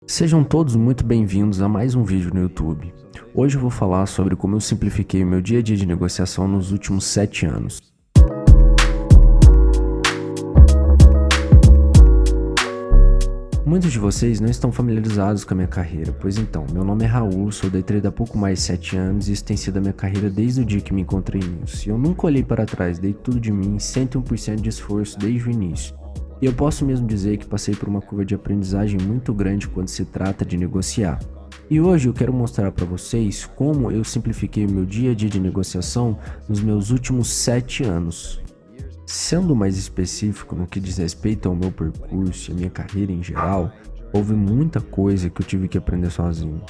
Sejam todos muito bem-vindos a mais um vídeo no YouTube. Hoje eu vou falar sobre como eu simplifiquei o meu dia a dia de negociação nos últimos 7 anos. Muitos de vocês não estão familiarizados com a minha carreira, pois então, meu nome é Raul, sou day trader há pouco mais de 7 anos e isso tem sido a minha carreira desde o dia que me encontrei nisso. E eu nunca olhei para trás, dei tudo de mim, 101% de esforço desde o início. E eu posso mesmo dizer que passei por uma curva de aprendizagem muito grande quando se trata de negociar. E hoje eu quero mostrar para vocês como eu simplifiquei o meu dia a dia de negociação nos meus últimos 7 anos. Sendo mais específico no que diz respeito ao meu percurso e a minha carreira em geral, houve muita coisa que eu tive que aprender sozinho.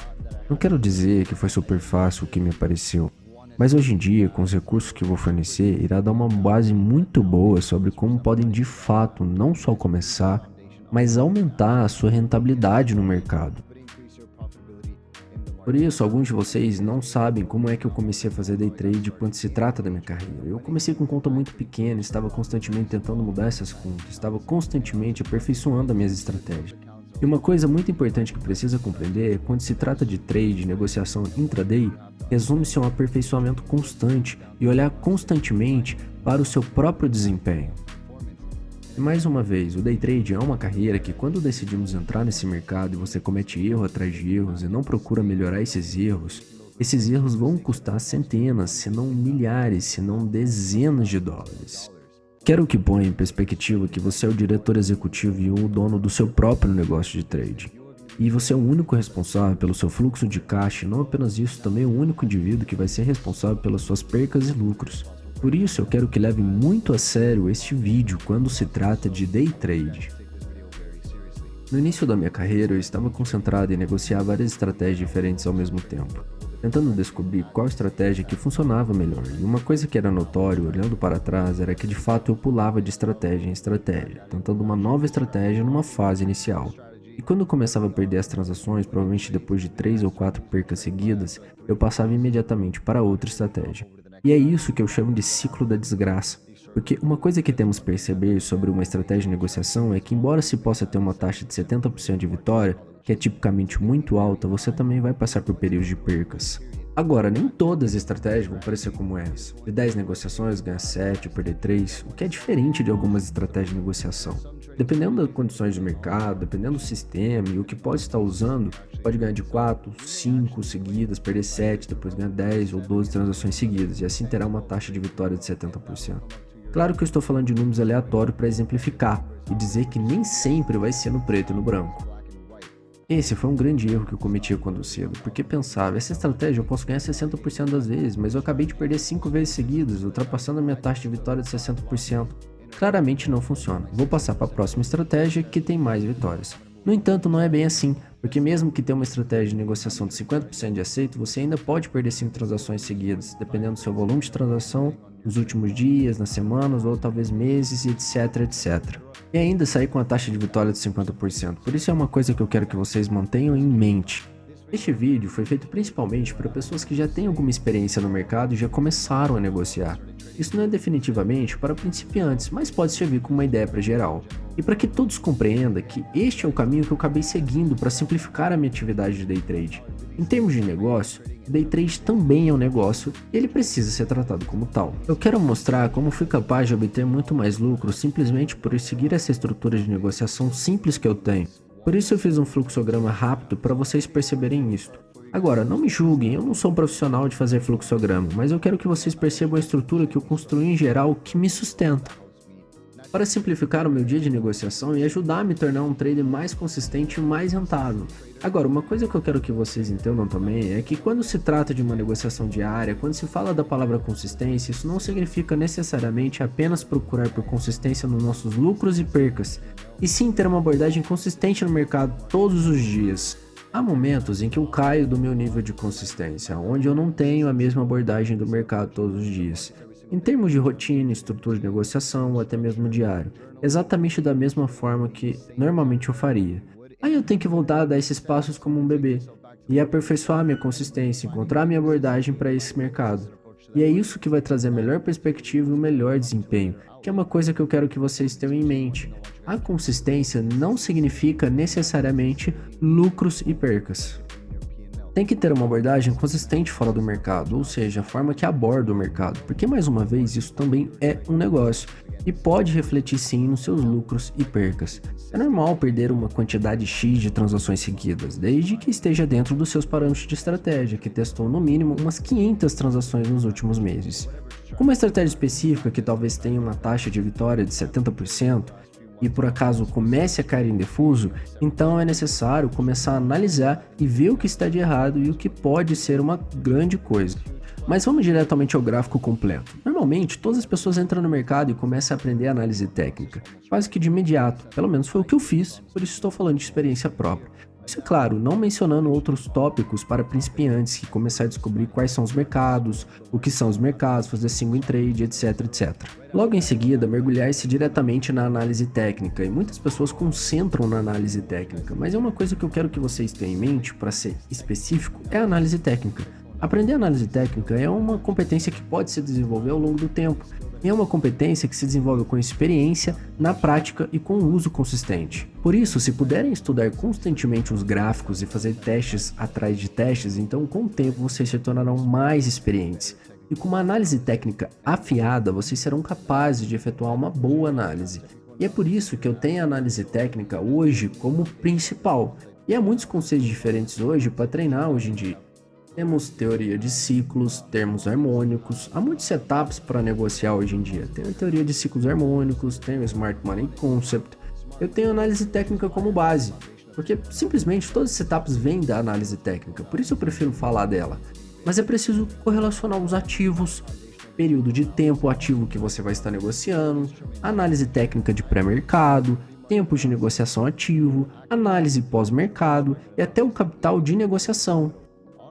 Não quero dizer que foi super fácil o que me apareceu, mas hoje em dia, com os recursos que vou fornecer, irá dar uma base muito boa sobre como podem de fato não só começar, mas aumentar a sua rentabilidade no mercado. Por isso, alguns de vocês não sabem como é que eu comecei a fazer day trade quando se trata da minha carreira. Eu comecei com conta muito pequena, estava constantemente tentando mudar essas contas, estava constantemente aperfeiçoando as minhas estratégias. E uma coisa muito importante que precisa compreender é que quando se trata de trade, negociação intraday, resume-se a um aperfeiçoamento constante e olhar constantemente para o seu próprio desempenho. E mais uma vez, o day trade é uma carreira que quando decidimos entrar nesse mercado e você comete erro atrás de erros e não procura melhorar esses erros vão custar centenas, se não milhares, se não dezenas de dólares. Quero que ponha em perspectiva que você é o diretor executivo e o dono do seu próprio negócio de trade. E você é o único responsável pelo seu fluxo de caixa e não apenas isso, também o único indivíduo que vai ser responsável pelas suas percas e lucros. Por isso eu quero que leve muito a sério este vídeo quando se trata de day trade. No início da minha carreira eu estava concentrado em negociar várias estratégias diferentes ao mesmo tempo, tentando descobrir qual estratégia que funcionava melhor, e uma coisa que era notório olhando para trás era que de fato eu pulava de estratégia em estratégia, tentando uma nova estratégia numa fase inicial. E quando eu começava a perder as transações, provavelmente depois de 3 ou 4 percas seguidas, eu passava imediatamente para outra estratégia. E é isso que eu chamo de ciclo da desgraça. Porque uma coisa que temos que perceber sobre uma estratégia de negociação é que embora se possa ter uma taxa de 70% de vitória, que é tipicamente muito alta, você também vai passar por períodos de percas. Agora, nem todas as estratégias vão parecer como essa. De 10 negociações, ganhar 7 ou perder 3, o que é diferente de algumas estratégias de negociação. Dependendo das condições de mercado, dependendo do sistema e o que pode estar usando, pode ganhar de 4, 5 seguidas, perder 7, depois ganhar 10 ou 12 transações seguidas, e assim terá uma taxa de vitória de 70%. Claro que eu estou falando de números aleatórios para exemplificar e dizer que nem sempre vai ser no preto e no branco. Esse foi um grande erro que eu cometi quando cedo, porque pensava, essa estratégia eu posso ganhar 60% das vezes, mas eu acabei de perder 5 vezes seguidas, ultrapassando a minha taxa de vitória de 60%. Claramente não funciona. Vou passar para a próxima estratégia que tem mais vitórias. No entanto, não é bem assim, porque mesmo que tenha uma estratégia de negociação de 50% de aceito, você ainda pode perder 5 transações seguidas, dependendo do seu volume de transação nos últimos dias, nas semanas ou talvez meses, etc, etc. E ainda sair com a taxa de vitória de 50%. Por isso é uma coisa que eu quero que vocês mantenham em mente. Este vídeo foi feito principalmente para pessoas que já têm alguma experiência no mercado e já começaram a negociar. Isso não é definitivamente para principiantes, mas pode servir como uma ideia para geral. E para que todos compreendam que este é o caminho que eu acabei seguindo para simplificar a minha atividade de day trade. Em termos de negócio, day trade também é um negócio e ele precisa ser tratado como tal. Eu quero mostrar como fui capaz de obter muito mais lucro simplesmente por seguir essa estrutura de negociação simples que eu tenho. Por isso eu fiz um fluxograma rápido para vocês perceberem isto. Agora, não me julguem, eu não sou um profissional de fazer fluxograma, mas eu quero que vocês percebam a estrutura que eu construí em geral que me sustenta. Para simplificar o meu dia de negociação e ajudar a me tornar um trader mais consistente e mais rentável. Agora, uma coisa que eu quero que vocês entendam também é que quando se trata de uma negociação diária, quando se fala da palavra consistência, isso não significa necessariamente apenas procurar por consistência nos nossos lucros e percas, e sim ter uma abordagem consistente no mercado todos os dias. Há momentos em que eu caio do meu nível de consistência, onde eu não tenho a mesma abordagem do mercado todos os dias. Em termos de rotina, estrutura de negociação ou até mesmo diário, exatamente da mesma forma que normalmente eu faria. Aí eu tenho que voltar a dar esses passos como um bebê e aperfeiçoar minha consistência, encontrar minha abordagem para esse mercado. E é isso que vai trazer a melhor perspectiva e o melhor desempenho, que é uma coisa que eu quero que vocês tenham em mente. A consistência não significa necessariamente lucros e percas. Tem que ter uma abordagem consistente fora do mercado, ou seja, a forma que aborda o mercado, porque mais uma vez isso também é um negócio e pode refletir sim nos seus lucros e percas. É normal perder uma quantidade X de transações seguidas, desde que esteja dentro dos seus parâmetros de estratégia, que testou no mínimo umas 500 transações nos últimos meses. Com uma estratégia específica que talvez tenha uma taxa de vitória de 70%, e por acaso comece a cair em defuso, então é necessário começar a analisar e ver o que está de errado e o que pode ser uma grande coisa. Mas vamos diretamente ao gráfico completo. Normalmente, todas as pessoas entram no mercado e começam a aprender análise técnica, quase que de imediato, pelo menos foi o que eu fiz, por isso estou falando de experiência própria. Isso é claro, não mencionando outros tópicos para principiantes que começar a descobrir quais são os mercados, o que são os mercados, fazer single trade, etc, etc. Logo em seguida, mergulhar-se diretamente na análise técnica, e muitas pessoas concentram na análise técnica, mas é uma coisa que eu quero que vocês tenham em mente, para ser específico, é a análise técnica. Aprender análise técnica é uma competência que pode se desenvolver ao longo do tempo, e é uma competência que se desenvolve com experiência, na prática e com uso consistente. Por isso, se puderem estudar constantemente os gráficos e fazer testes atrás de testes, então com o tempo vocês se tornarão mais experientes. E com uma análise técnica afiada, vocês serão capazes de efetuar uma boa análise. E é por isso que eu tenho a análise técnica hoje como principal. E há muitos conceitos diferentes hoje para treinar hoje em dia. Temos teoria de ciclos, termos harmônicos, há muitos setups para negociar hoje em dia. Tem a teoria de ciclos harmônicos, tem o Smart Money Concept. Eu tenho análise técnica como base, porque simplesmente todos os setups vêm da análise técnica, por isso eu prefiro falar dela. Mas é preciso correlacionar os ativos, período de tempo ativo que você vai estar negociando, análise técnica de pré-mercado, tempo de negociação ativo, análise pós-mercado e até o capital de negociação.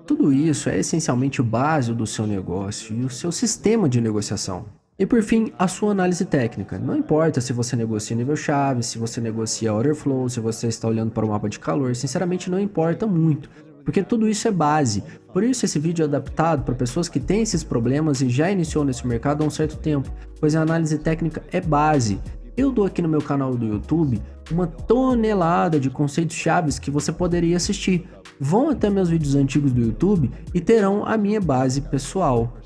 Tudo isso é essencialmente o base do seu negócio e o seu sistema de negociação. E por fim, a sua análise técnica. Não importa se você negocia nível-chave, se você negocia order flow, se você está olhando para o mapa de calor, sinceramente não importa muito, porque tudo isso é base. Por isso esse vídeo é adaptado para pessoas que têm esses problemas e já iniciou nesse mercado há um certo tempo, pois a análise técnica é base. Eu dou aqui no meu canal do YouTube uma tonelada de conceitos chaves que você poderia assistir. Vão até meus vídeos antigos do YouTube e terão a minha base pessoal.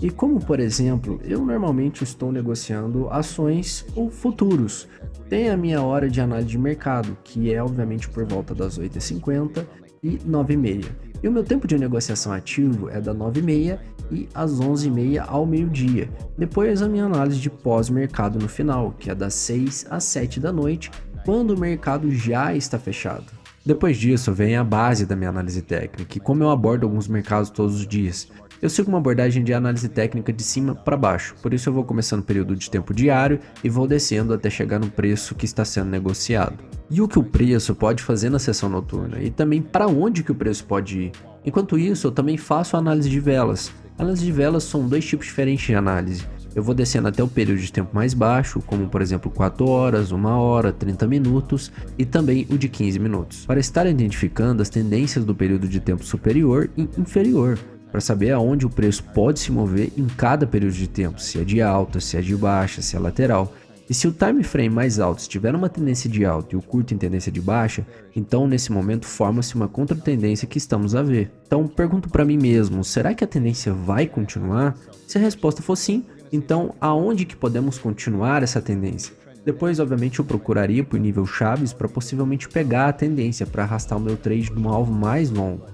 E como, por exemplo, eu normalmente estou negociando ações ou futuros. Tem a minha hora de análise de mercado, que é obviamente por volta das 8h50 e 9h30. E o meu tempo de negociação ativo é da 9h30 e às 11h30 ao meio-dia. Depois a minha análise de pós-mercado no final, que é das 6 às 7 da noite, quando o mercado já está fechado. Depois disso vem a base da minha análise técnica, e como eu abordo alguns mercados todos os dias, eu sigo uma abordagem de análise técnica de cima para baixo, por isso eu vou começando no período de tempo diário e vou descendo até chegar no preço que está sendo negociado. E o que o preço pode fazer na sessão noturna, e também para onde que o preço pode ir. Enquanto isso, eu também faço a análise de velas. Análise de velas são dois tipos diferentes de análise. Eu vou descendo até o período de tempo mais baixo, como por exemplo 4 horas, 1 hora, 30 minutos e também o de 15 minutos, para estar identificando as tendências do período de tempo superior e inferior, para saber aonde o preço pode se mover em cada período de tempo, se é de alta, se é de baixa, se é lateral. E se o time frame mais alto estiver uma tendência de alta e o curto em tendência de baixa, então nesse momento forma-se uma contra-tendência que estamos a ver. Então pergunto para mim mesmo, será que a tendência vai continuar? Se a resposta for sim, então aonde que podemos continuar essa tendência? Depois obviamente eu procuraria por nível chaves para possivelmente pegar a tendência para arrastar o meu trade num alvo mais longo.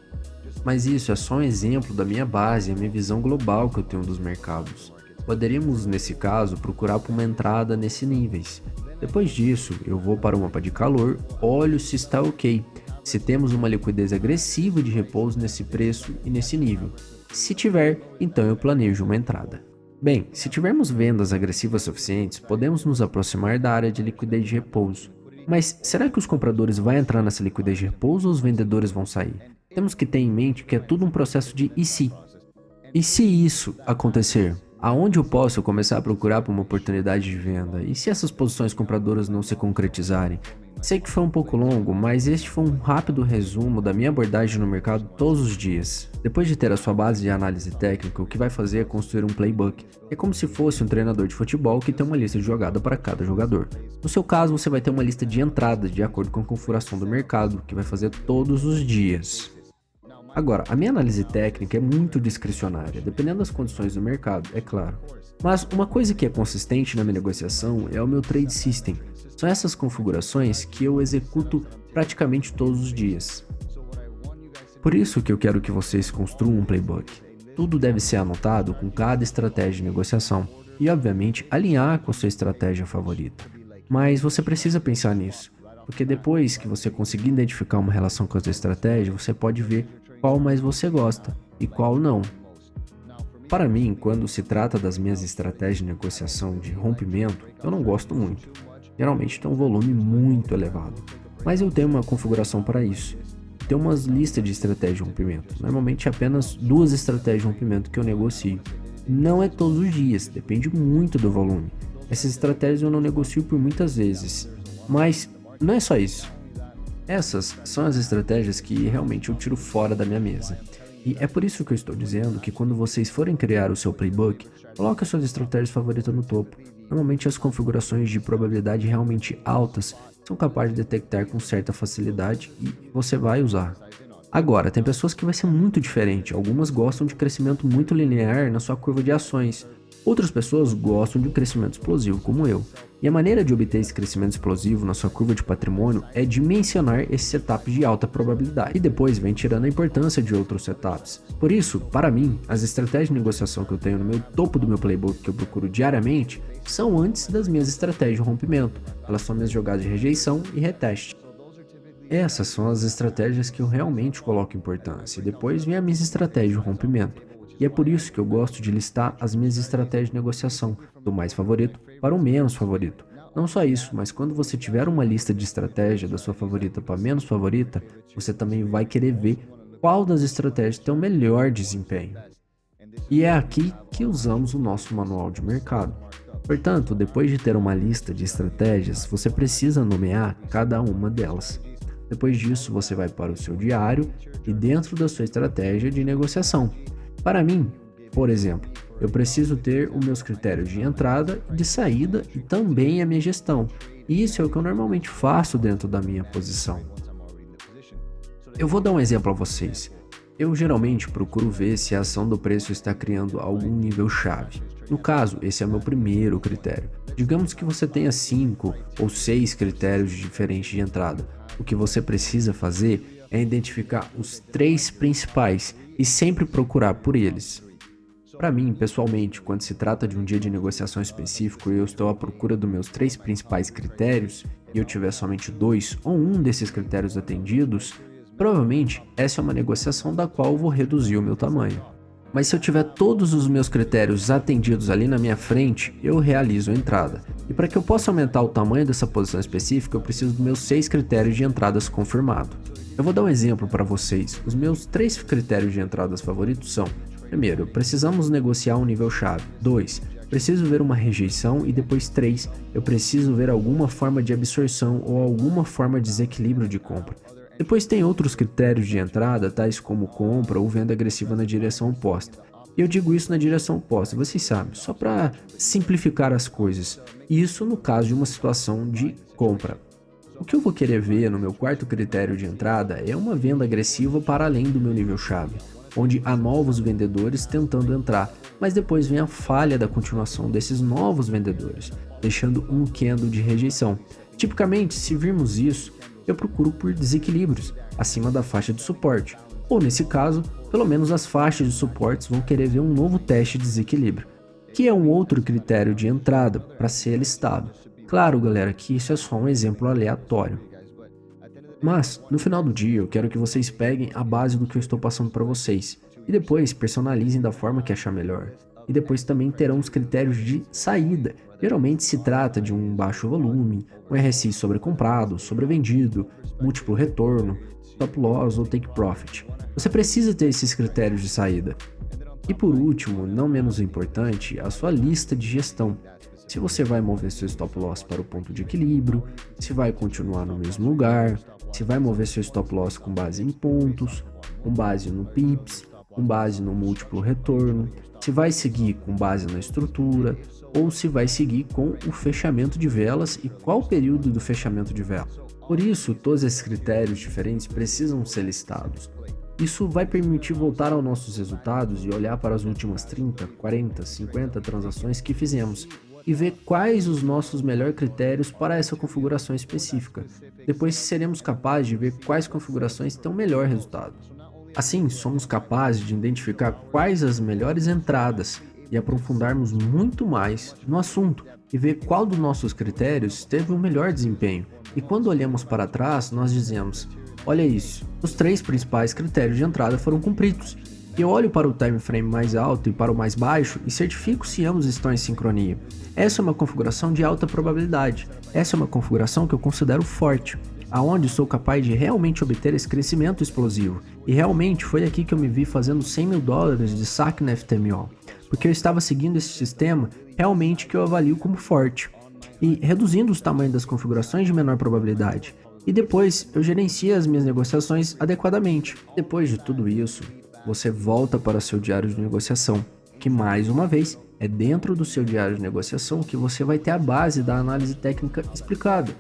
Mas isso é só um exemplo da minha base, a minha visão global que eu tenho dos mercados. Poderíamos, nesse caso, procurar por uma entrada nesses níveis. Depois disso, eu vou para o mapa de calor, olho se está ok, se temos uma liquidez agressiva de repouso nesse preço e nesse nível. Se tiver, então eu planejo uma entrada. Bem, se tivermos vendas agressivas suficientes, podemos nos aproximar da área de liquidez de repouso. Mas será que os compradores vão entrar nessa liquidez de repouso ou os vendedores vão sair? Temos que ter em mente que é tudo um processo de e se. E se isso acontecer? Aonde eu posso começar a procurar por uma oportunidade de venda? E se essas posições compradoras não se concretizarem? Sei que foi um pouco longo, mas este foi um rápido resumo da minha abordagem no mercado todos os dias. Depois de ter a sua base de análise técnica, o que vai fazer é construir um playbook. É como se fosse um treinador de futebol que tem uma lista de jogada para cada jogador. No seu caso, você vai ter uma lista de entradas de acordo com a configuração do mercado, que vai fazer todos os dias. Agora, a minha análise técnica é muito discricionária, dependendo das condições do mercado, é claro. Mas uma coisa que é consistente na minha negociação é o meu trade system. São essas configurações que eu executo praticamente todos os dias. Por isso que eu quero que vocês construam um playbook. Tudo deve ser anotado com cada estratégia de negociação e, obviamente, alinhar com a sua estratégia favorita. Mas você precisa pensar nisso, porque depois que você conseguir identificar uma relação com a sua estratégia, você pode ver qual mais você gosta e qual não. Para mim, quando se trata das minhas estratégias de negociação de rompimento, eu não gosto muito. Geralmente tem um volume muito elevado, mas eu tenho uma configuração para isso. Tem umas listas de estratégias de rompimento, normalmente apenas 2 estratégias de rompimento que eu negocio. Não é todos os dias, depende muito do volume. Essas estratégias eu não negocio por muitas vezes, mas não é só isso. Essas são as estratégias que realmente eu tiro fora da minha mesa. E é por isso que eu estou dizendo que quando vocês forem criar o seu playbook, coloque as suas estratégias favoritas no topo. Normalmente as configurações de probabilidade realmente altas são capazes de detectar com certa facilidade e você vai usar. Agora, tem pessoas que vai ser muito diferente. Algumas gostam de crescimento muito linear na sua curva de ações. Outras pessoas gostam de um crescimento explosivo, como eu. E a maneira de obter esse crescimento explosivo na sua curva de patrimônio é dimensionar esses setups de alta probabilidade. E depois vem tirando a importância de outros setups. Por isso, para mim, as estratégias de negociação que eu tenho no meu topo do meu playbook que eu procuro diariamente são antes das minhas estratégias de rompimento. Elas são minhas jogadas de rejeição e reteste. Essas são as estratégias que eu realmente coloco importância. E depois vem a minha estratégia de rompimento. E é por isso que eu gosto de listar as minhas estratégias de negociação, do mais favorito para o menos favorito. Não só isso, mas quando você tiver uma lista de estratégia da sua favorita para menos favorita, você também vai querer ver qual das estratégias tem o melhor desempenho. E é aqui que usamos o nosso manual de mercado. Portanto, depois de ter uma lista de estratégias, você precisa nomear cada uma delas. Depois disso, você vai para o seu diário e dentro da sua estratégia de negociação. Para mim, por exemplo, eu preciso ter os meus critérios de entrada e de saída e também a minha gestão. E isso é o que eu normalmente faço dentro da minha posição. Eu vou dar um exemplo a vocês. Eu geralmente procuro ver se a ação do preço está criando algum nível chave. No caso, esse é o meu primeiro critério. Digamos que você tenha 5 ou 6 critérios diferentes de entrada. O que você precisa fazer é identificar os 3 principais e sempre procurar por eles. Para mim, pessoalmente, quando se trata de um dia de negociação específico e eu estou à procura dos meus 3 principais critérios e eu tiver somente 2 ou um desses critérios atendidos, provavelmente essa é uma negociação da qual eu vou reduzir o meu tamanho. Mas se eu tiver todos os meus critérios atendidos ali na minha frente, eu realizo a entrada. E para que eu possa aumentar o tamanho dessa posição específica, eu preciso dos meus 6 critérios de entradas confirmados. Eu vou dar um exemplo para vocês. Os meus 3 critérios de entradas favoritos são: primeiro, precisamos negociar um nível chave. 2, preciso ver uma rejeição. E depois 3, eu preciso ver alguma forma de absorção ou alguma forma de desequilíbrio de compra. Depois tem outros critérios de entrada, tais como compra ou venda agressiva na direção oposta. E eu digo isso na direção oposta, vocês sabem, só para simplificar as coisas. Isso no caso de uma situação de compra. O que eu vou querer ver no meu quarto critério de entrada é uma venda agressiva para além do meu nível chave, onde há novos vendedores tentando entrar, mas depois vem a falha da continuação desses novos vendedores, deixando um candle de rejeição. Tipicamente, se virmos isso, eu procuro por desequilíbrios acima da faixa de suporte, ou nesse caso, pelo menos as faixas de suportes vão querer ver um novo teste de desequilíbrio, que é um outro critério de entrada para ser listado. Claro, galera, que isso é só um exemplo aleatório. Mas, no final do dia, eu quero que vocês peguem a base do que eu estou passando para vocês e depois personalizem da forma que achar melhor. E depois também terão os critérios de saída. Geralmente se trata de um baixo volume, um RSI sobrecomprado, sobrevendido, múltiplo retorno, stop loss ou take profit. Você precisa ter esses critérios de saída. E por último, não menos importante, a sua lista de gestão. Se você vai mover seu stop loss para o ponto de equilíbrio, se vai continuar no mesmo lugar, se vai mover seu stop loss com base em pontos, com base no pips, com base no múltiplo retorno, se vai seguir com base na estrutura ou se vai seguir com o fechamento de velas e qual o período do fechamento de vela. Por isso, todos esses critérios diferentes precisam ser listados. Isso vai permitir voltar aos nossos resultados e olhar para as últimas 30, 40, 50 transações que fizemos e ver quais os nossos melhores critérios para essa configuração específica. Depois seremos capazes de ver quais configurações têm o melhor resultado. Assim, somos capazes de identificar quais as melhores entradas e aprofundarmos muito mais no assunto e ver qual dos nossos critérios teve o melhor desempenho. E quando olhamos para trás, nós dizemos: olha isso, os 3 principais critérios de entrada foram cumpridos. E eu olho para o time frame mais alto e para o mais baixo e certifico se ambos estão em sincronia. Essa é uma configuração de alta probabilidade. Essa é uma configuração que eu considero forte, aonde sou capaz de realmente obter esse crescimento explosivo. E realmente foi aqui que eu me vi fazendo $100 mil de saque na FTMO, porque eu estava seguindo esse sistema realmente que eu avalio como forte, e reduzindo os tamanhos das configurações de menor probabilidade. E depois eu gerencio as minhas negociações adequadamente. Depois de tudo isso, você volta para seu diário de negociação, que mais uma vez é dentro do seu diário de negociação que você vai ter a base da análise técnica explicada.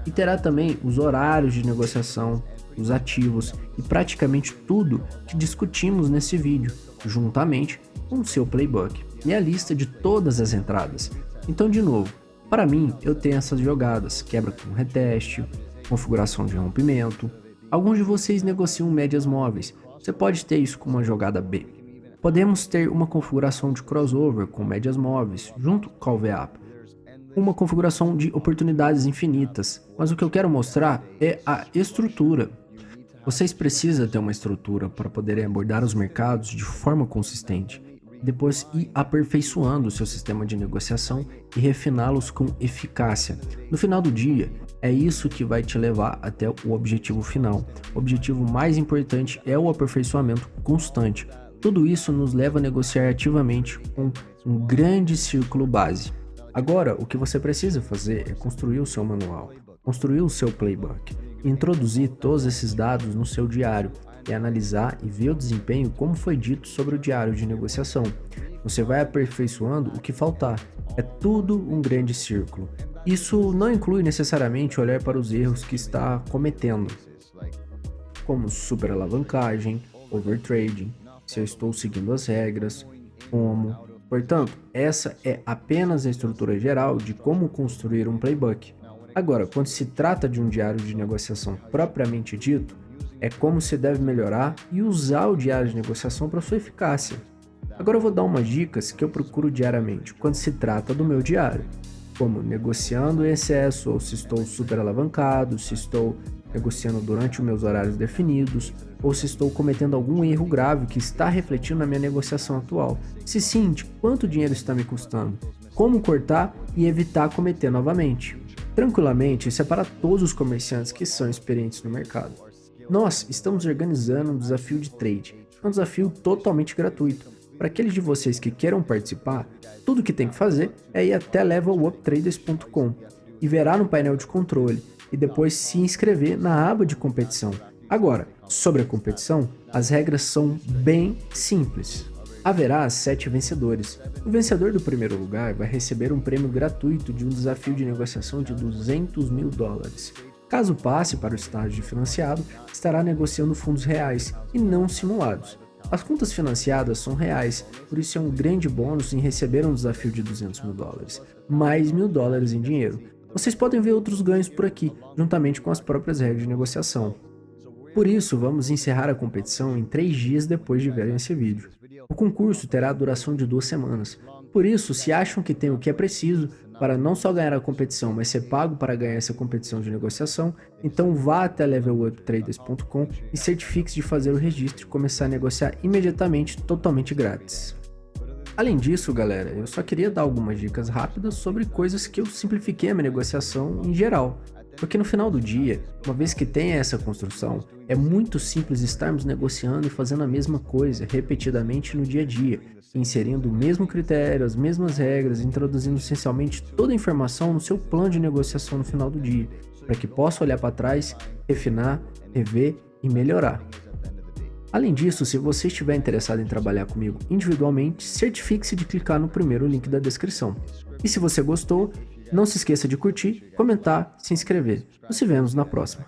E terá também os horários de negociação, os ativos e praticamente tudo que discutimos nesse vídeo, juntamente com o seu playbook e a lista de todas as entradas. Então, de novo, para mim eu tenho essas jogadas: quebra com reteste, configuração de rompimento. Alguns de vocês negociam médias móveis, você pode ter isso com uma jogada B. Podemos ter uma configuração de crossover com médias móveis, junto com o VWAP. Uma configuração de oportunidades infinitas, mas o que eu quero mostrar é a estrutura. Vocês precisam ter uma estrutura para poderem abordar os mercados de forma consistente, depois ir aperfeiçoando o seu sistema de negociação e refiná-los com eficácia. No final do dia, é isso que vai te levar até o objetivo final. O objetivo mais importante é o aperfeiçoamento constante. Tudo isso nos leva a negociar ativamente com um grande círculo base. Agora, o que você precisa fazer é construir o seu manual, construir o seu playbook, introduzir todos esses dados no seu diário e analisar e ver o desempenho como foi dito sobre o diário de negociação. Você vai aperfeiçoando o que faltar. É tudo um grande círculo. Isso não inclui necessariamente olhar para os erros que está cometendo, como superalavancagem, overtrading, se eu estou seguindo as regras, como. Portanto, essa é apenas a estrutura geral de como construir um playbook. Agora, quando se trata de um diário de negociação propriamente dito, é como se deve melhorar e usar o diário de negociação para sua eficácia. Agora eu vou dar umas dicas que eu procuro diariamente quando se trata do meu diário, como negociando em excesso ou se estou super alavancado, se estou negociando durante os meus horários definidos ou se estou cometendo algum erro grave que está refletindo na minha negociação atual. Se sim, de quanto dinheiro está me custando, como cortar e evitar cometer novamente. Tranquilamente, isso é para todos os comerciantes que são experientes no mercado. Nós estamos organizando um desafio de trade, um desafio totalmente gratuito. Para aqueles de vocês que queiram participar, tudo que tem que fazer é ir até leveluptraders.com e verá no painel de controle e depois se inscrever na aba de competição. Agora, sobre a competição, as regras são bem simples. Haverá 7 vencedores. O vencedor do primeiro lugar vai receber um prêmio gratuito de um desafio de negociação de $200 mil. Caso passe para o estágio de financiado, estará negociando fundos reais e não simulados. As contas financiadas são reais, por isso é um grande bônus em receber um desafio de $200 mil, mais $1.000 em dinheiro. Vocês podem ver outros ganhos por aqui, juntamente com as próprias regras de negociação. Por isso, vamos encerrar a competição em 3 dias depois de verem esse vídeo. O concurso terá a duração de 2 semanas. Por isso, se acham que tem o que é preciso para não só ganhar a competição, mas ser pago para ganhar essa competição de negociação, então vá até leveluptraders.com e certifique-se de fazer o registro e começar a negociar imediatamente, totalmente grátis. Além disso, galera, eu só queria dar algumas dicas rápidas sobre coisas que eu simplifiquei a minha negociação em geral. Porque no final do dia, uma vez que tem essa construção, é muito simples estarmos negociando e fazendo a mesma coisa repetidamente no dia a dia, inserindo o mesmo critério, as mesmas regras, introduzindo essencialmente toda a informação no seu plano de negociação no final do dia, para que possa olhar para trás, refinar, rever e melhorar. Além disso, se você estiver interessado em trabalhar comigo individualmente, certifique-se de clicar no primeiro link da descrição. E se você gostou, não se esqueça de curtir, comentar, se inscrever. Nos vemos na próxima.